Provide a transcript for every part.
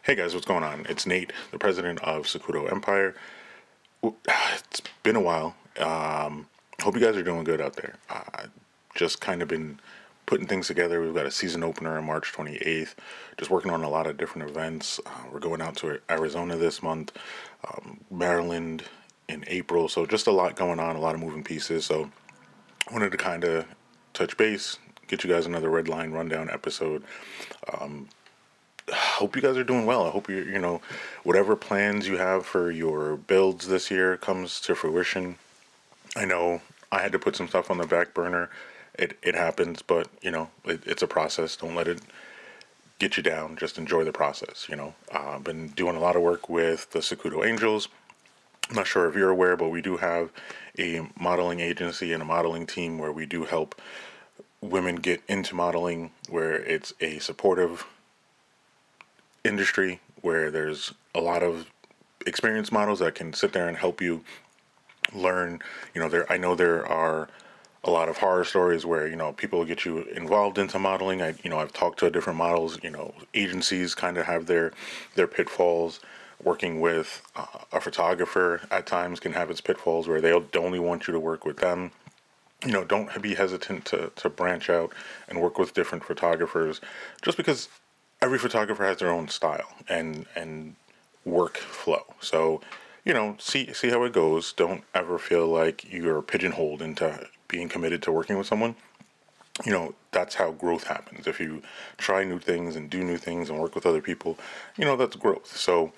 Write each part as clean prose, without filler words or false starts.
Hey guys, what's going on? It's Nate, the president of Sokudo Empire. It's been a while. Hope you guys are doing good out there. Just kind of been putting things together. We've got a season opener on March 28th. Just working on a lot of different events. We're going out to Arizona this month, Maryland in April. So just a lot going on, a lot of moving pieces. So wanted to kind of touch base, get you guys another Redline Rundown episode. Hope you guys are doing well. I hope whatever plans you have for your builds this year comes to fruition. I know I had to put some stuff on the back burner. It happens, but it's a process. Don't let it get you down. Just enjoy the process. I've been doing a lot of work with the Sokudo Angels. I'm not sure if you're aware, but we do have a modeling agency and a modeling team where we do help women get into modeling, where it's a supportive industry where there's a lot of experienced models that can sit there and help you learn. I know there are a lot of horror stories where people get you involved into modeling. I've talked to different models. Agencies kind of have their pitfalls. Working with a photographer at times can have its pitfalls where they'll only want you to work with them. Don't be hesitant to branch out and work with different photographers, just because every photographer has their own style and work flow. So, see how it goes. Don't ever feel like you're pigeonholed into being committed to working with someone. That's how growth happens. If you try new things and do new things and work with other people, that's growth. So,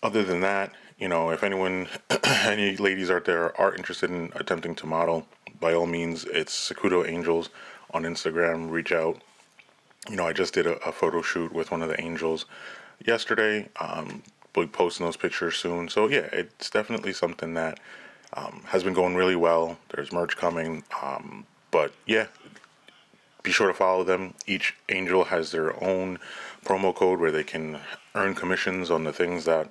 other than that, if anyone, any ladies out there are interested in attempting to model, by all means, it's Sokudo Angels on Instagram. Reach out. I just did a photo shoot with one of the angels yesterday. We'll be posting those pictures soon. So yeah, it's definitely something that has been going really well. There's merch coming. But yeah, be sure to follow them. Each angel has their own promo code where they can earn commissions on the things that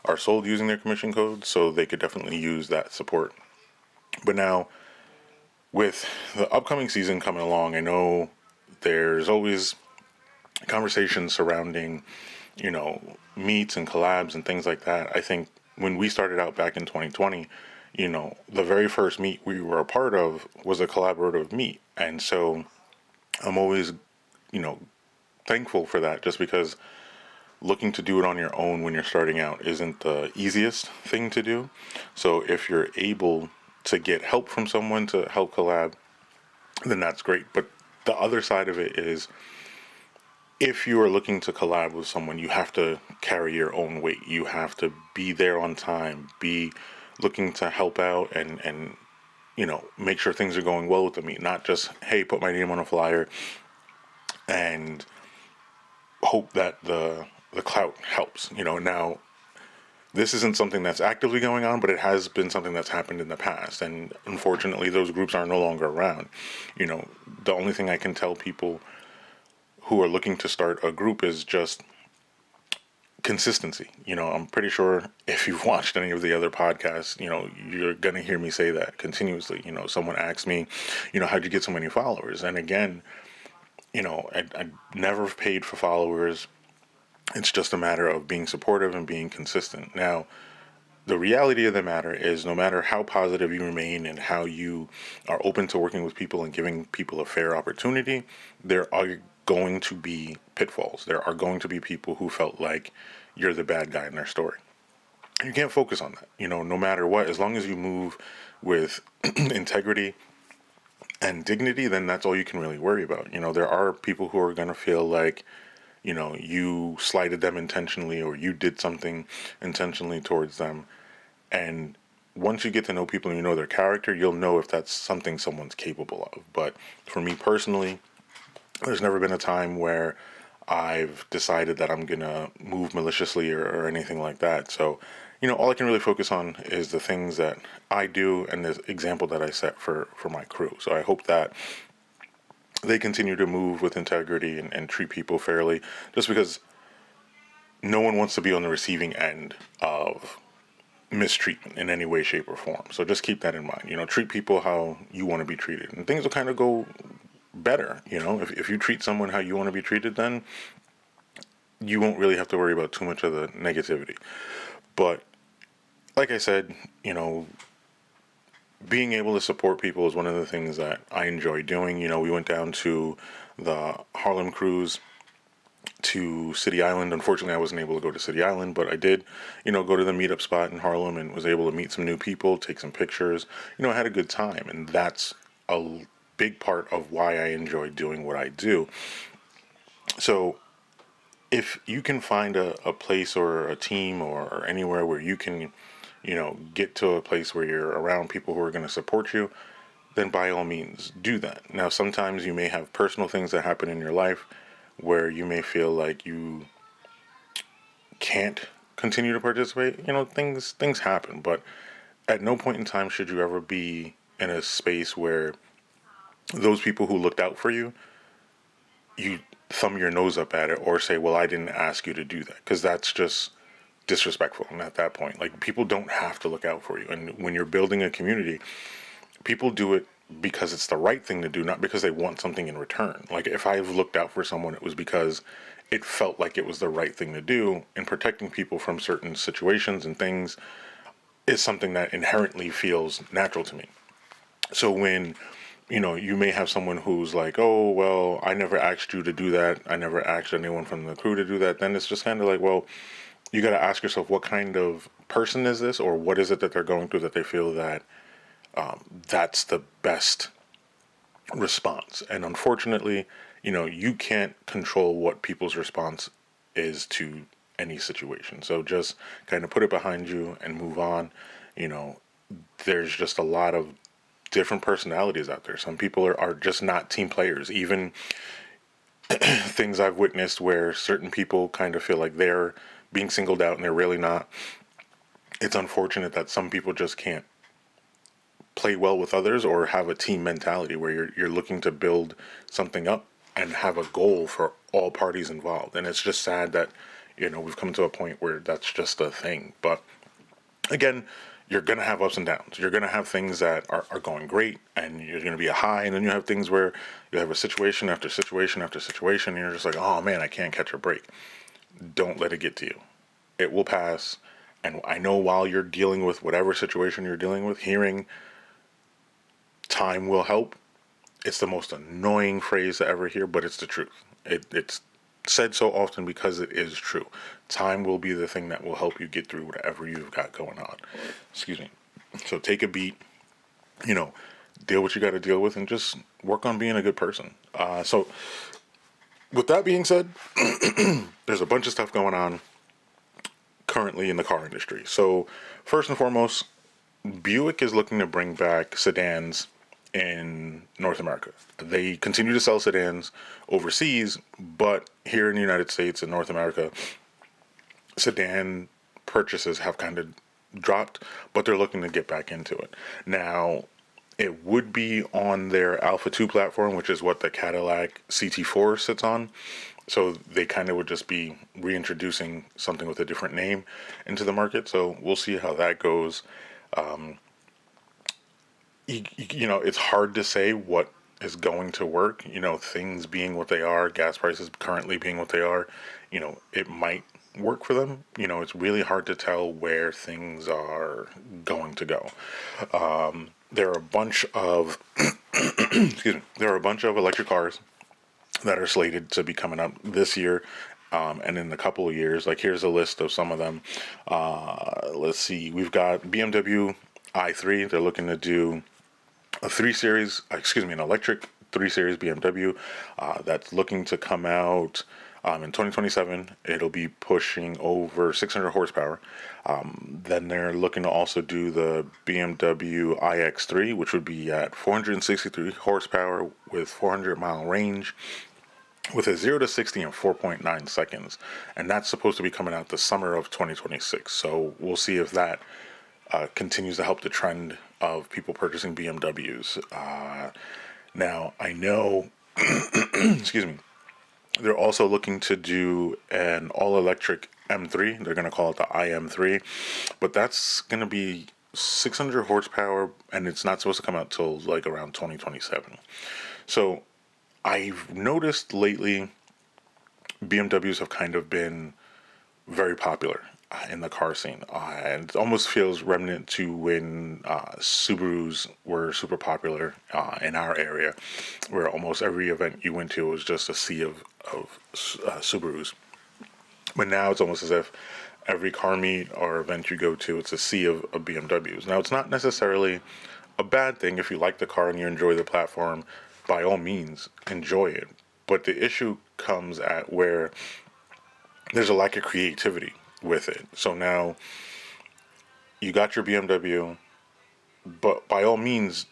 are sold using their commission code. So they could definitely use that support. But now, with the upcoming season coming along, I know there's always conversations surrounding, meets and collabs and things like that. I think when we started out back in 2020, the very first meet we were a part of was a collaborative meet. And so I'm always, thankful for that, just because looking to do it on your own when you're starting out isn't the easiest thing to do. So if you're able to get help from someone to help collab, then that's great. But the other side of it is, if you are looking to collab with someone, you have to carry your own weight. You have to be there on time, be looking to help out and make sure things are going well with the meet. Not just, hey, put my name on a flyer and hope that the clout helps. Now, this isn't something that's actively going on, but it has been something that's happened in the past. And unfortunately, those groups are no longer around. The only thing I can tell people who are looking to start a group is just consistency. I'm pretty sure if you've watched any of the other podcasts, you're going to hear me say that continuously. Someone asked me, how'd you get so many followers? And again, I never paid for followers. It's just a matter of being supportive and being consistent. Now, the reality of the matter is, no matter how positive you remain and how you are open to working with people and giving people a fair opportunity, there are going to be pitfalls. There are going to be people who felt like you're the bad guy in their story. You can't focus on that. No matter what, as long as you move with integrity and dignity, then that's all you can really worry about. There are people who are going to feel like, you slighted them intentionally, or you did something intentionally towards them. And once you get to know people and you know their character, you'll know if that's something someone's capable of. But for me personally, there's never been a time where I've decided that I'm going to move maliciously or anything like that. So, all I can really focus on is the things that I do and the example that I set for my crew. So I hope that they continue to move with integrity and treat people fairly, just because no one wants to be on the receiving end of mistreatment in any way, shape, or form. So just keep that in mind. Treat people how you want to be treated, and things will kind of go better. If you treat someone how you want to be treated, then you won't really have to worry about too much of the negativity. But like I said, being able to support people is one of the things that I enjoy doing. We went down to the Harlem cruise to City Island. Unfortunately, I wasn't able to go to City Island, but I did, go to the meetup spot in Harlem and was able to meet some new people, take some pictures. I had a good time, and that's a big part of why I enjoy doing what I do. So if you can find a place or a team or anywhere where you can, get to a place where you're around people who are going to support you, then by all means do that. Now, sometimes you may have personal things that happen in your life where you may feel like you can't continue to participate. Things happen, but at no point in time should you ever be in a space where those people who looked out for you, you thumb your nose up at it or say, well, I didn't ask you to do that, because that's just disrespectful. And at that point, like, people don't have to look out for you. And when you're building a community, people do it because it's the right thing to do, not because they want something in return. Like, if I've looked out for someone, it was because it felt like it was the right thing to do, and protecting people from certain situations and things is something that inherently feels natural to me. So when, you may have someone who's like, oh, well, I never asked you to do that, I never asked anyone from the crew to do that, then it's just kind of like, well, you got to ask yourself, what kind of person is this, or what is it that they're going through that they feel that that's the best response. And unfortunately, you can't control what people's response is to any situation. So just kind of put it behind you and move on. There's just a lot of different personalities out there. Some people are just not team players. Even things I've witnessed where certain people kind of feel like they're being singled out and they're really not. It's unfortunate that some people just can't play well with others or have a team mentality where you're looking to build something up and have a goal for all parties involved. And it's just sad that, we've come to a point where that's just a thing. But again, you're going to have ups and downs. You're going to have things that are going great, and you're going to be a high, and then you have things where you have a situation after situation after situation, and you're just like, oh man, I can't catch a break. Don't let it get to you. It will pass. And I know while you're dealing with whatever situation you're dealing with, hearing time will help, it's the most annoying phrase to ever hear, but it's the truth. It's said so often because it is true. Time will be the thing that will help you get through whatever you've got going on. Excuse me. So take a beat, deal what you got to deal with, and just work on being a good person. So with that being said, there's a bunch of stuff going on currently in the car industry. So first and foremost, Buick is looking to bring back sedans in North America. They continue to sell sedans overseas, but here in the United States and North America, sedan purchases have kind of dropped, but they're looking to get back into it. Now, it would be on their Alpha 2 platform, which is what the Cadillac CT4 sits on. So they kind of would just be reintroducing something with a different name into the market. So we'll see how that goes. It's hard to say what is going to work. Things being what they are, gas prices currently being what they are, it might work for them. It's really hard to tell where things are going to go. There are a bunch of there are a bunch of electric cars that are slated to be coming up this year, and in a couple of years. Like, here's a list of some of them. Let's see. We've got BMW i3. They're looking to do an electric 3 Series BMW that's looking to come out in 2027. It'll be pushing over 600 horsepower. Then they're looking to also do the BMW iX3, which would be at 463 horsepower with 400-mile range, with a 0 to 60 in 4.9 seconds. And that's supposed to be coming out the summer of 2026. So we'll see if that continues to help the trend of people purchasing BMWs. Now, I know, excuse me, they're also looking to do an all-electric M3. They're going to call it the IM3. But that's going to be 600 horsepower, and it's not supposed to come out till like around 2027. So I've noticed lately BMWs have kind of been very popular in the car scene, and it almost feels remnant to when Subarus were super popular in our area, where almost every event you went to was just a sea of Subarus. But now it's almost as if every car meet or event you go to, it's a sea of BMWs. Now, it's not necessarily a bad thing if you like the car and you enjoy the platform. By all means, enjoy it. But the issue comes at where there's a lack of creativity with it. So now you got your BMW, but by all means,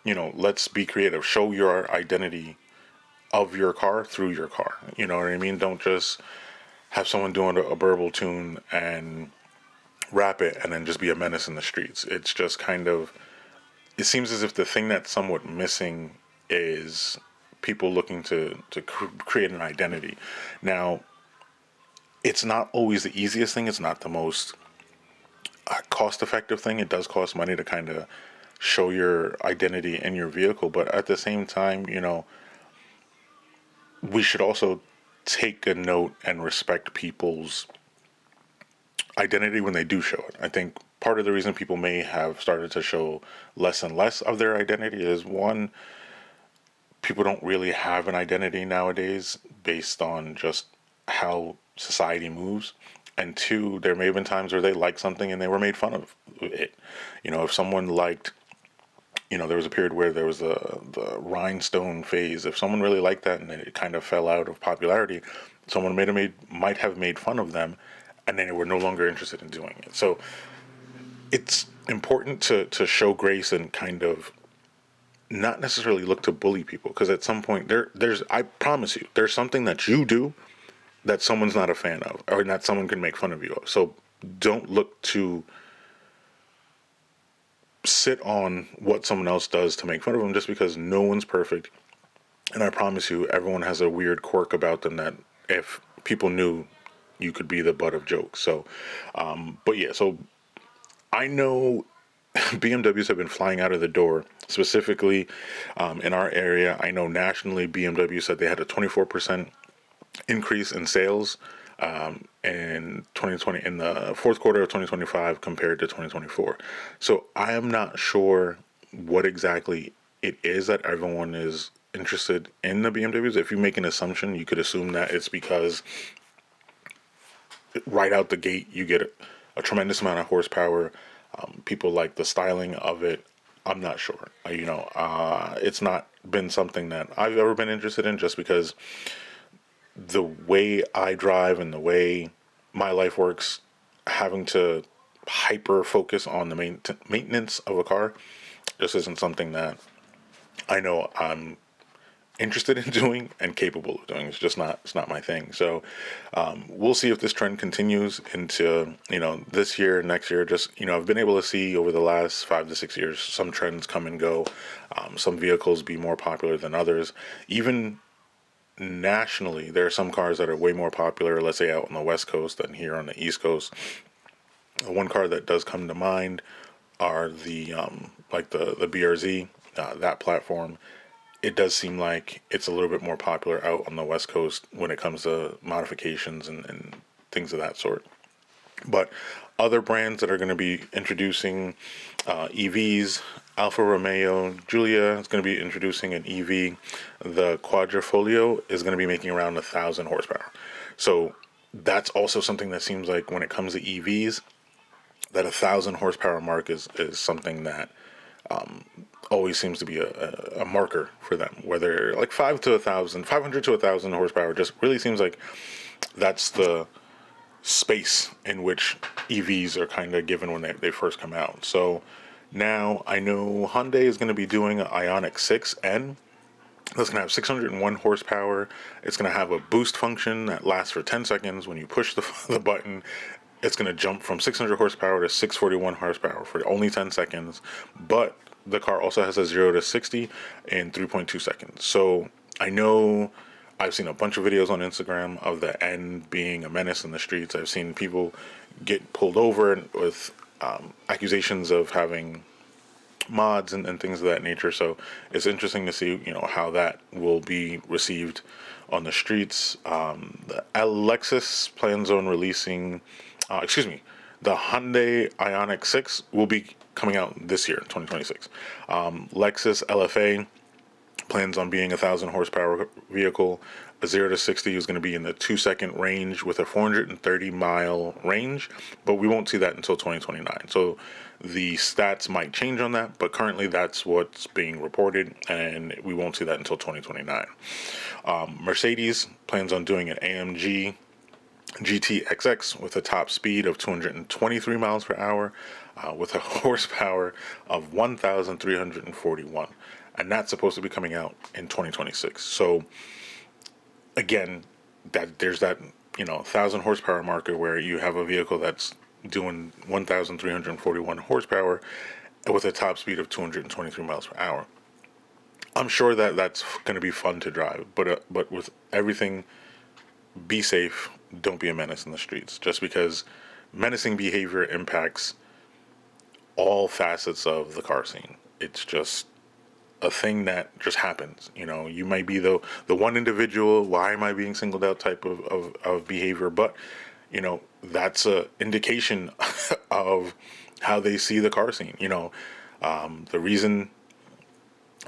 let's be creative. Show your identity of your car through your car. You know what I mean? Don't just have someone doing a burble tune and rap it and then just be a menace in the streets. It's just kind of, it seems as if the thing that's somewhat missing is people looking to create an identity. Now, it's not always the easiest thing. It's not the most cost-effective thing. It does cost money to kind of show your identity in your vehicle, but at the same time, we should also take a note and respect people's identity when they do show it. I think part of the reason people may have started to show less and less of their identity is, one, people don't really have an identity nowadays based on just how society moves. And two, there may have been times where they liked something and they were made fun of it. If someone liked, there was a period where there was the rhinestone phase. If someone really liked that and it kind of fell out of popularity, someone might have made fun of them, and then they were no longer interested in doing it. So it's important to show grace and kind of not necessarily look to bully people, because at some point there's I promise you, there's something that you do that someone's not a fan of, or that someone can make fun of you of. So don't look to sit on what someone else does to make fun of them, just because no one's perfect. And I promise you, everyone has a weird quirk about them that if people knew, you could be the butt of jokes. So, but yeah, so I know BMWs have been flying out of the door, specifically in our area. I know nationally, BMW said they had a 24% increase in sales in 2020, in the fourth quarter of 2025 compared to 2024. So I am not sure what exactly it is that everyone is interested in the BMWs. If you make an assumption, you could assume that it's because right out the gate you get a tremendous amount of horsepower. People like the styling of it. I'm not sure. It's not been something that I've ever been interested in, just because the way I drive and the way my life works, having to hyper focus on the maintenance of a car just isn't something that I know I'm interested in doing and capable of doing. It's not my thing. So we'll see if this trend continues into this year, next year. Just I've been able to see over the last 5 to 6 years some trends come and go. Some vehicles be more popular than others. Even nationally, there are some cars that are way more popular, let's say out on the West Coast, than here on the East Coast. One car that does come to mind are the BRZ, that platform. It does seem like it's a little bit more popular out on the West Coast when it comes to modifications and things of that sort. But other brands that are going to be introducing EVs, Alfa Romeo, Giulia is going to be introducing an EV. The Quadrifoglio is going to be making around 1,000 horsepower. So that's also something that seems like when it comes to EVs, that 1,000 horsepower mark is something that always seems to be a marker for them. Whether like 500 to 1,000 horsepower just really seems like that's the space in which EVs are kind of given when they first come out. So now I know Hyundai is going to be doing an Ioniq 6N. That's going to have 601 horsepower. It's going to have a boost function that lasts for 10 seconds. When you push the button, it's going to jump from 600 horsepower to 641 horsepower for only 10 seconds. But the car also has a 0 to 60 in 3.2 seconds. So I know I've seen a bunch of videos on Instagram of the N being a menace in the streets. I've seen people get pulled over with accusations of having mods and things of that nature. So it's interesting to see, how that will be received on the streets. The Lexus plans on releasing, the Hyundai Ioniq 6 will be coming out this year, 2026. Lexus LFA plans on being 1,000 horsepower vehicle. A 0 to 60 is going to be in the 2 second range with a 430 mile range, but we won't see that until 2029. So the stats might change on that, but currently that's what's being reported, and we won't see that until 2029. Mercedes plans on doing an AMG GT XX with a top speed of 223 miles per hour, with a horsepower of 1,341. And that's supposed to be coming out in 2026. So again, that there's that 1,000 horsepower marker where you have a vehicle that's doing 1,341 horsepower with a top speed of 223 miles per hour. I'm sure that that's going to be fun to drive, but with everything, be safe. Don't be a menace in the streets. Just because menacing behavior impacts all facets of the car scene. It's just a thing that just happens. You might be the one individual, why am I being singled out type of behavior, but that's a indication of how they see the car scene. The reason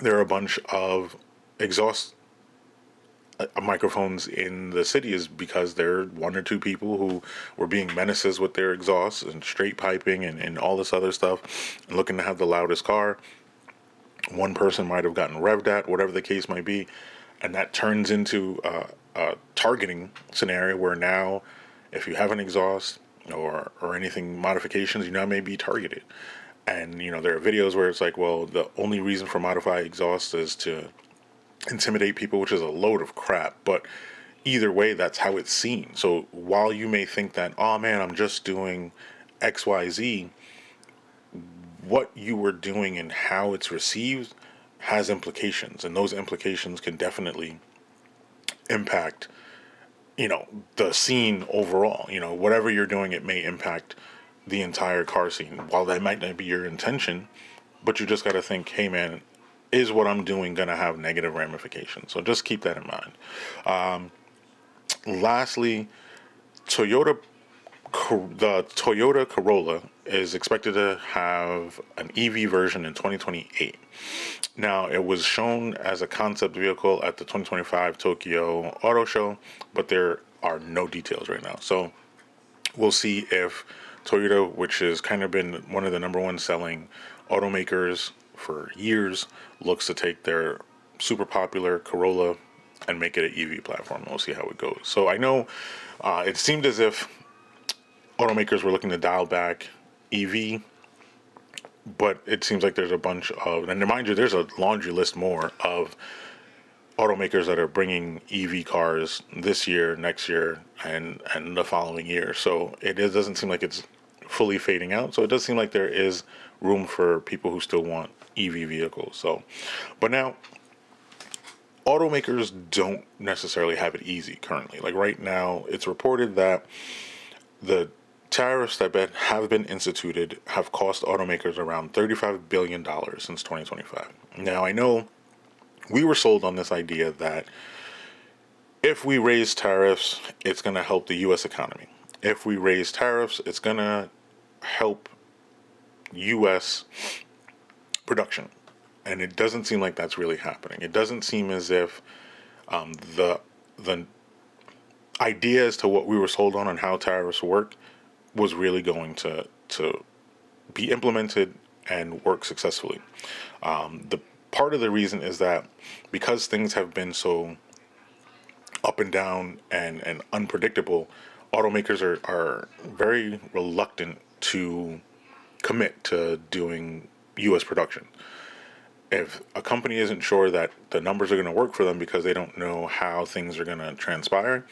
there are a bunch of exhaust microphones in the city is because there are one or two people who were being menaces with their exhausts and straight piping and all this other stuff and looking to have the loudest car. One person might have gotten revved at, whatever the case might be, and that turns into a targeting scenario where now if you have an exhaust or anything modifications, you now may be targeted. And there are videos where it's like, well, the only reason for modified exhaust is to intimidate people, which is a load of crap. But either way, that's how it's seen. So while you may think that, oh man, I'm just doing XYZ, what you were doing and how it's received has implications, and those implications can definitely impact the scene overall. Whatever you're doing, it may impact the entire car scene. While that might not be your intention, but you just got to think, hey man, is what I'm doing going to have negative ramifications? So just keep that in mind. Lastly, the Toyota Corolla is expected to have an EV version in 2028. Now, it was shown as a concept vehicle at the 2025 Tokyo Auto Show, but there are no details right now. So we'll see if Toyota, which has kind of been one of the number one selling automakers for years, looks to take their super popular Corolla and make it an EV platform. We'll see how it goes. So I know it seemed as if automakers were looking to dial back EV, but it seems like there's a bunch of, and mind you, there's a laundry list more of automakers that are bringing EV cars this year, next year, and the following year. So doesn't seem like it's fully fading out. So it does seem like there is room for people who still want EV vehicles. So, but now, automakers don't necessarily have it easy currently. Like right now, it's reported that the tariffs that have been instituted have cost automakers around $35 billion since 2025. Now, I know we were sold on this idea that if we raise tariffs, it's going to help the U.S. economy. If we raise tariffs, it's going to help U.S. production. And it doesn't seem like that's really happening. It doesn't seem as if the idea as to what we were sold on and how tariffs work was really going to be implemented and work successfully. The part of the reason is that because things have been so up and down and unpredictable, automakers are very reluctant to commit to doing U.S. production. If a company isn't sure that the numbers are going to work for them because they don't know how things are going to transpire,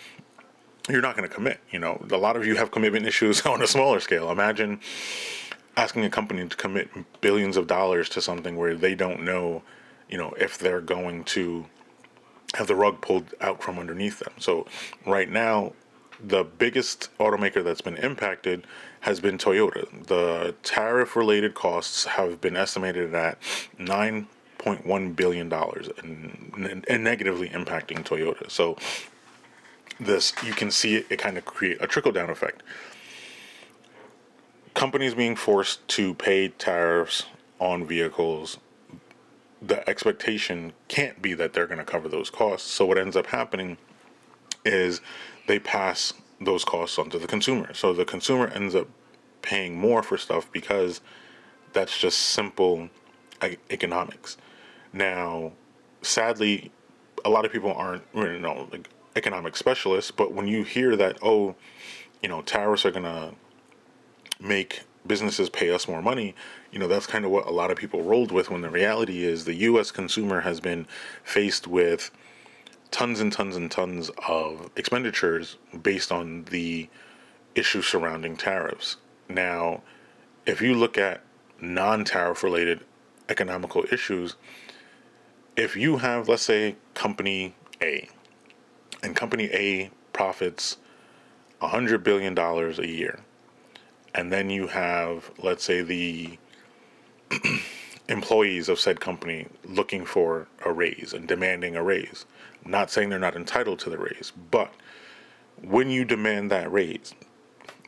you're not going to commit. A lot of you have commitment issues on a smaller scale. Imagine asking a company to commit billions of dollars to something where they don't know, if they're going to have the rug pulled out from underneath them. So right now, the biggest automaker that's been impacted has been Toyota. The tariff-related costs have been estimated at $9.1 billion and negatively impacting Toyota. So this, you can see it kind of create a trickle-down effect. Companies being forced to pay tariffs on vehicles, the expectation can't be that they're going to cover those costs. So what ends up happening is they pass those costs on to the consumer. So the consumer ends up paying more for stuff because that's just simple economics. Now, sadly, a lot of people aren't, like economic specialists, but when you hear that, tariffs are going to make businesses pay us more money, that's kind of what a lot of people rolled with, when the reality is the U.S. consumer has been faced with tons and tons and tons of expenditures based on the issue surrounding tariffs. Now, if you look at non-tariff related economical issues, if you have, let's say, company A, and company A profits $100 billion a year, and then you have, let's say, the employees of said company looking for a raise and demanding a raise. I'm not saying they're not entitled to the raise, but when you demand that raise,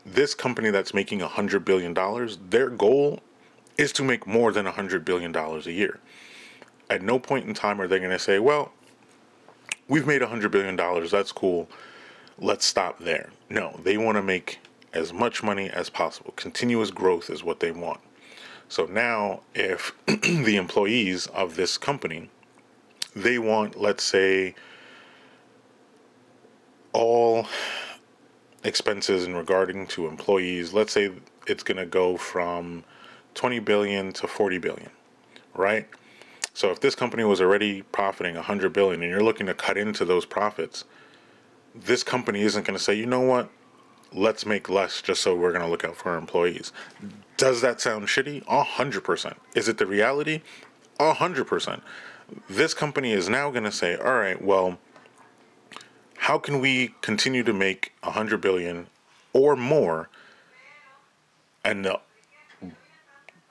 this company that's making $100 billion, their goal is to make more than $100 billion a year. At no point in time are they going to say, well, we've made $100 billion, that's cool, let's stop there. No, they want to make as much money as possible. Continuous growth is what they want. So now, if the employees of this company, they want, let's say, all expenses in regarding to employees, let's say it's going to go from 20 billion to 40 billion, right? So if this company was already profiting 100 billion and you're looking to cut into those profits, this company isn't going to say, you know what, let's make less just so we're going to look out for our employees. Does that sound shitty? 100%. Is it the reality? 100%. This company is now going to say, all right, well, how can we continue to make 100 billion or more? And the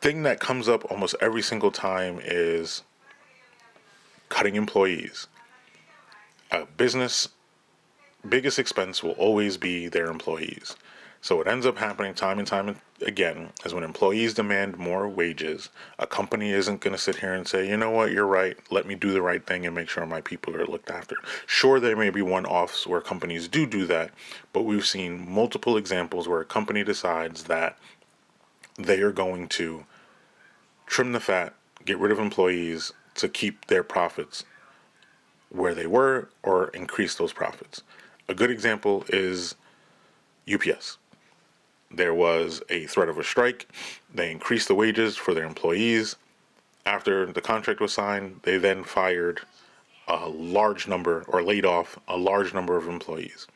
thing that comes up almost every single time is cutting employees. A business biggest expense will always be their employees. So what ends up happening time and time again is when employees demand more wages, a company isn't going to sit here and say, you know what, you're right, let me do the right thing and make sure my people are looked after. Sure, there may be one-offs where companies do that, but we've seen multiple examples where a company decides that they are going to trim the fat, get rid of employees to keep their profits where they were or increase those profits. A good example is UPS. There was a threat of a strike. They increased the wages for their employees. After the contract was signed, they then fired a large number, or laid off a large number of employees.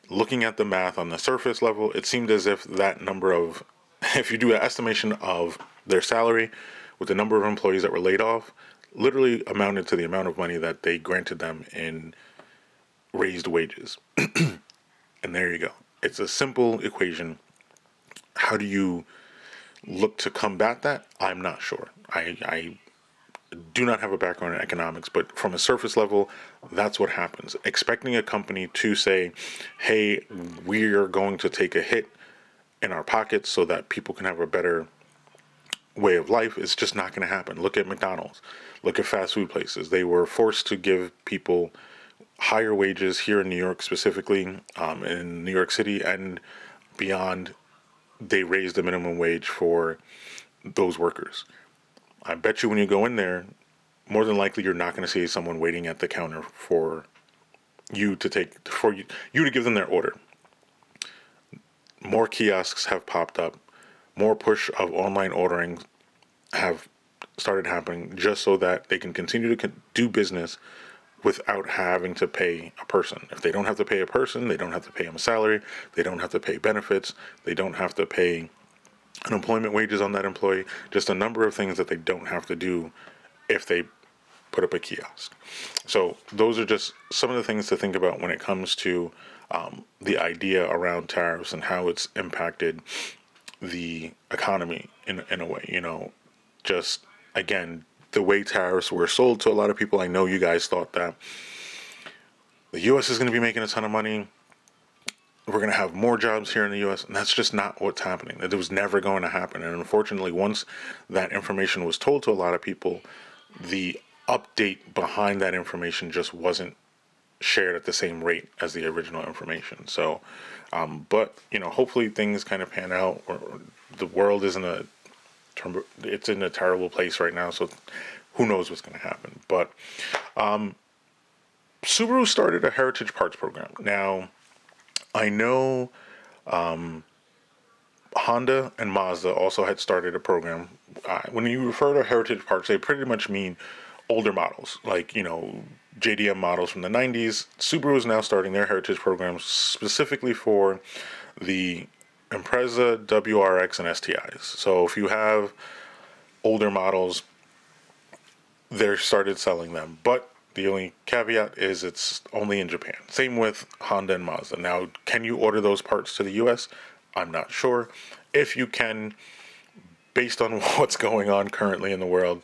Looking at the math on the surface level, it seemed as if that number of, if you do an estimation of their salary with the number of employees that were laid off, literally amounted to the amount of money that they granted them in raised wages. And there you go. It's a simple equation. How do you look to combat that? I'm not sure. I do not have a background in economics, but from a surface level, that's what happens. Expecting a company to say, hey, we're going to take a hit in our pockets so that people can have a better way of life is just not going to happen. Look at McDonald's. Look at fast food places. They were forced to give people higher wages here in New York, specifically in New York City and beyond. They raised the minimum wage for those workers. I bet you when you go in there, more than likely you're not going to see someone waiting at the counter for you to give them their order. More kiosks have popped up. More push of online ordering have started happening just so that they can continue to do business without having to pay a person. If they don't have to pay a person, they don't have to pay them a salary, they don't have to pay benefits, they don't have to pay unemployment wages on that employee, just a number of things that they don't have to do if they put up a kiosk. So those are just some of the things to think about when it comes to the idea around tariffs and how it's impacted the economy in a way. Just again, the way tariffs were sold to a lot of people. I know you guys thought that the U.S. is going to be making a ton of money. We're going to have more jobs here in the U.S. And that's just not what's happening. It was never going to happen. And unfortunately, once that information was told to a lot of people, the update behind that information just wasn't shared at the same rate as the original information. So, but hopefully things kind of pan out. Or the world is it's in a terrible place right now. So, who knows what's going to happen? But Subaru started a heritage parts program. Now, I know Honda and Mazda also had started a program. When you refer to heritage parts, they pretty much mean older models, like, JDM models from the 90s. Subaru is now starting their heritage programs specifically for the Impreza, WRX, and STIs. So if you have older models, they started selling them. But the only caveat is it's only in Japan. Same with Honda and Mazda. Now, can you order those parts to the U.S.? I'm not sure. If you can, based on what's going on currently in the world,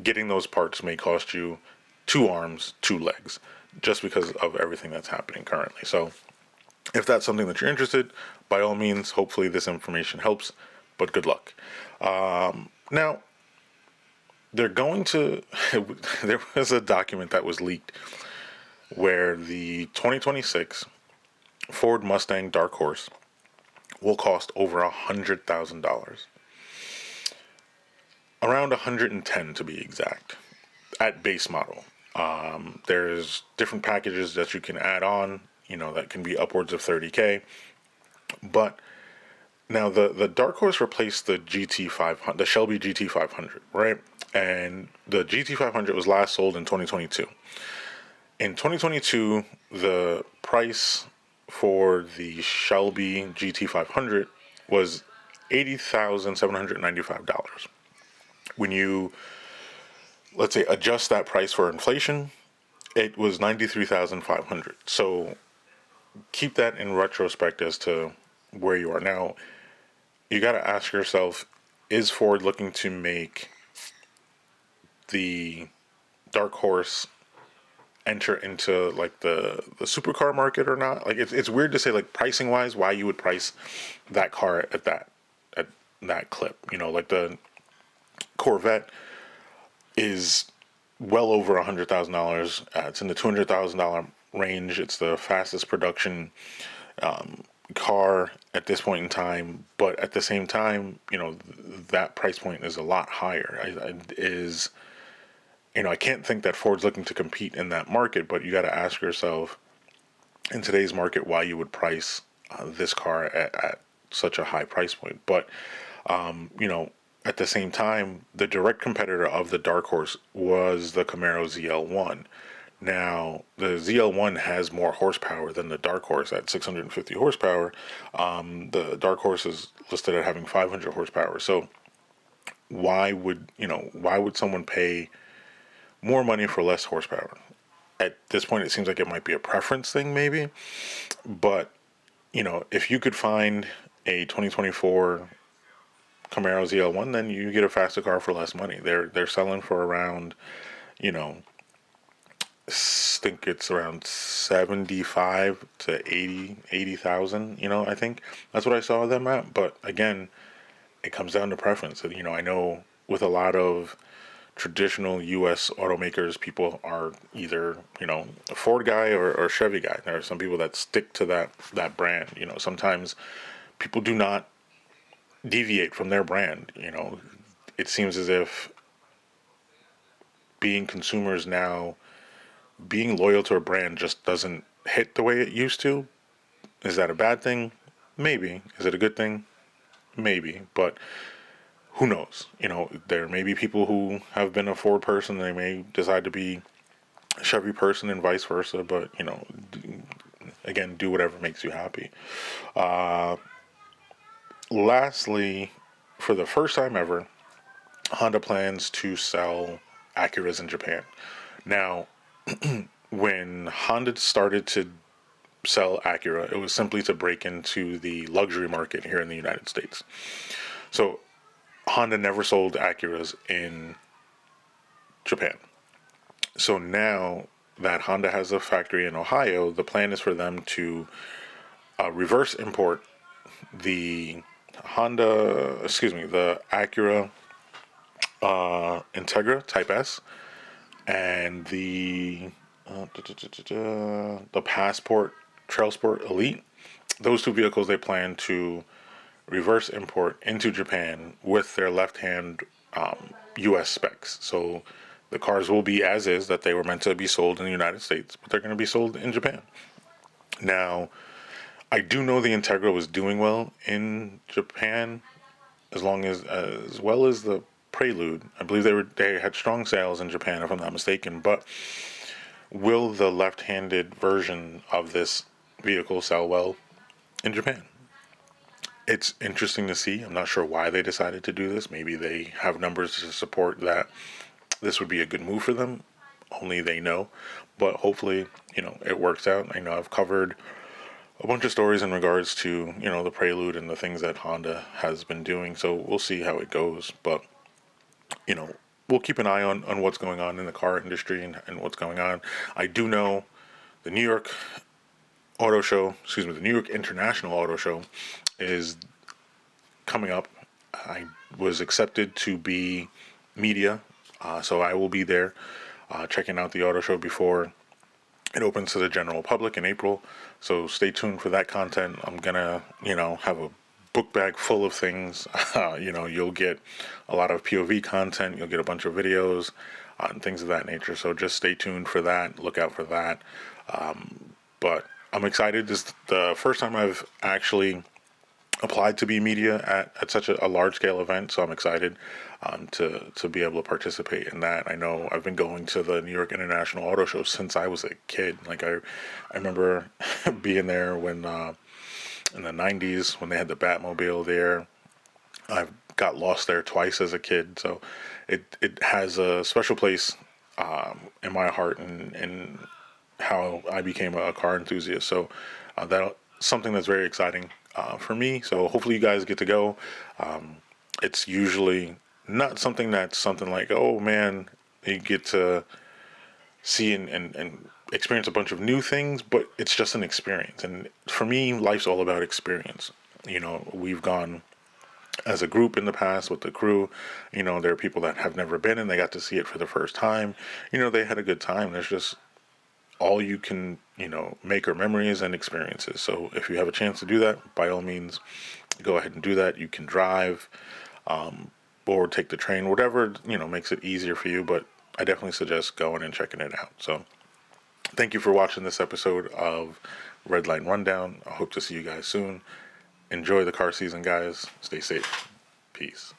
getting those parts may cost you 2 arms, 2 legs, just because of everything that's happening currently. So if that's something that you're interested, by all means, hopefully this information helps, but good luck. Now, there was a document that was leaked where the 2026 Ford Mustang Dark Horse will cost over $100,000. Around 110 to be exact, at base model. There's different packages that you can add on, that can be upwards of 30K. But now the Dark Horse replaced the GT500, the Shelby GT500, right? And the GT500 was last sold in 2022. In 2022, the price for the Shelby GT500 was $80,795. When you, let's say, adjust that price for inflation, it was $93,500. So keep that in retrospect as to where you are now. You got to ask yourself, is Ford looking to make the Dark Horse enter into like the supercar market or not? Like it's weird to say, like, pricing wise, why you would price that car at that clip. Like the Corvette is well over $100,000. It's in the $200,000 range. It's the fastest production car at this point in time, but at the same time, that price point is a lot higher. I can't think that Ford's looking to compete in that market, but you got to ask yourself, in today's market, why you would price this car at such a high price point. But at the same time, the direct competitor of the Dark Horse was the Camaro ZL1. Now, the ZL1 has more horsepower than the Dark Horse at 650 horsepower. The Dark Horse is listed at having 500 horsepower. So why would someone pay more money for less horsepower? At this point, it seems like it might be a preference thing, maybe. But, if you could find a 2024 Camaro ZL1, then you get a faster car for less money. They're selling for around, I think it's around 75 to 80,000. I think that's what I saw them at. But again, it comes down to preference. And, I know with a lot of traditional U.S. automakers, people are either, a Ford guy or Chevy guy. There are some people that stick to that brand. Sometimes people do not deviate from their brand. It seems as if being consumers now, being loyal to a brand just doesn't hit the way it used to. Is that a bad thing? Maybe. Is it a good thing? Maybe. But who knows? There may be people who have been a Ford person, they may decide to be a Chevy person and vice versa. But, again, do whatever makes you happy. Lastly, for the first time ever, Honda plans to sell Acuras in Japan. Now, when Honda started to sell Acura. It was simply to break into the luxury market here in the United States. So Honda never sold Acuras in Japan. So now that Honda has a factory in Ohio, the plan is for them to reverse import the the Acura Integra Type S and the Passport Trailsport Elite. Those two vehicles they plan to reverse import into Japan with their left-hand U.S. specs. So the cars will be as is, that they were meant to be sold in the United States, but they're going to be sold in Japan. Now, I do know the Integra was doing well in Japan, as well as the Prelude. I believe they had strong sales in Japan, if I'm not mistaken. But will the left-handed version of this vehicle sell well in Japan? It's interesting to see. I'm not sure why they decided to do this. Maybe they have numbers to support that this would be a good move for them. Only they know. But hopefully, it works out. I know I've covered a bunch of stories in regards to, the Prelude and the things that Honda has been doing. So we'll see how it goes. But, we'll keep an eye on what's going on in the car industry and what's going on. I do know the New York the New York International Auto Show is coming up. I was accepted to be media, so I will be there checking out the auto show before it opens to the general public in April. So stay tuned for that content. I'm gonna, have a book bag full of things. You'll get a lot of POV content. You'll get a bunch of videos and things of that nature. So just stay tuned for that. Look out for that. But I'm excited. This is the first time I've actually applied to be media at such a large scale event, so I'm excited to be able to participate in that. I know I've been going to the New York International Auto Show since I was a kid. Like I remember being there when in the 90s when they had the Batmobile there. I got lost there twice as a kid, so it has a special place in my heart and how I became a car enthusiast. So that's something that's very exciting for me. So hopefully you guys get to go. It's usually not something like, oh man, you get to see and experience a bunch of new things, but it's just an experience. And for me, life's all about experience. We've gone as a group in the past with the crew. There are people that have never been and they got to see it for the first time. They had a good time. There's just all you can, make are memories and experiences. So if you have a chance to do that, by all means, go ahead and do that. You can drive or take the train, whatever, makes it easier for you. But I definitely suggest going and checking it out. So thank you for watching this episode of Redline Rundown. I hope to see you guys soon. Enjoy the car season, guys. Stay safe. Peace.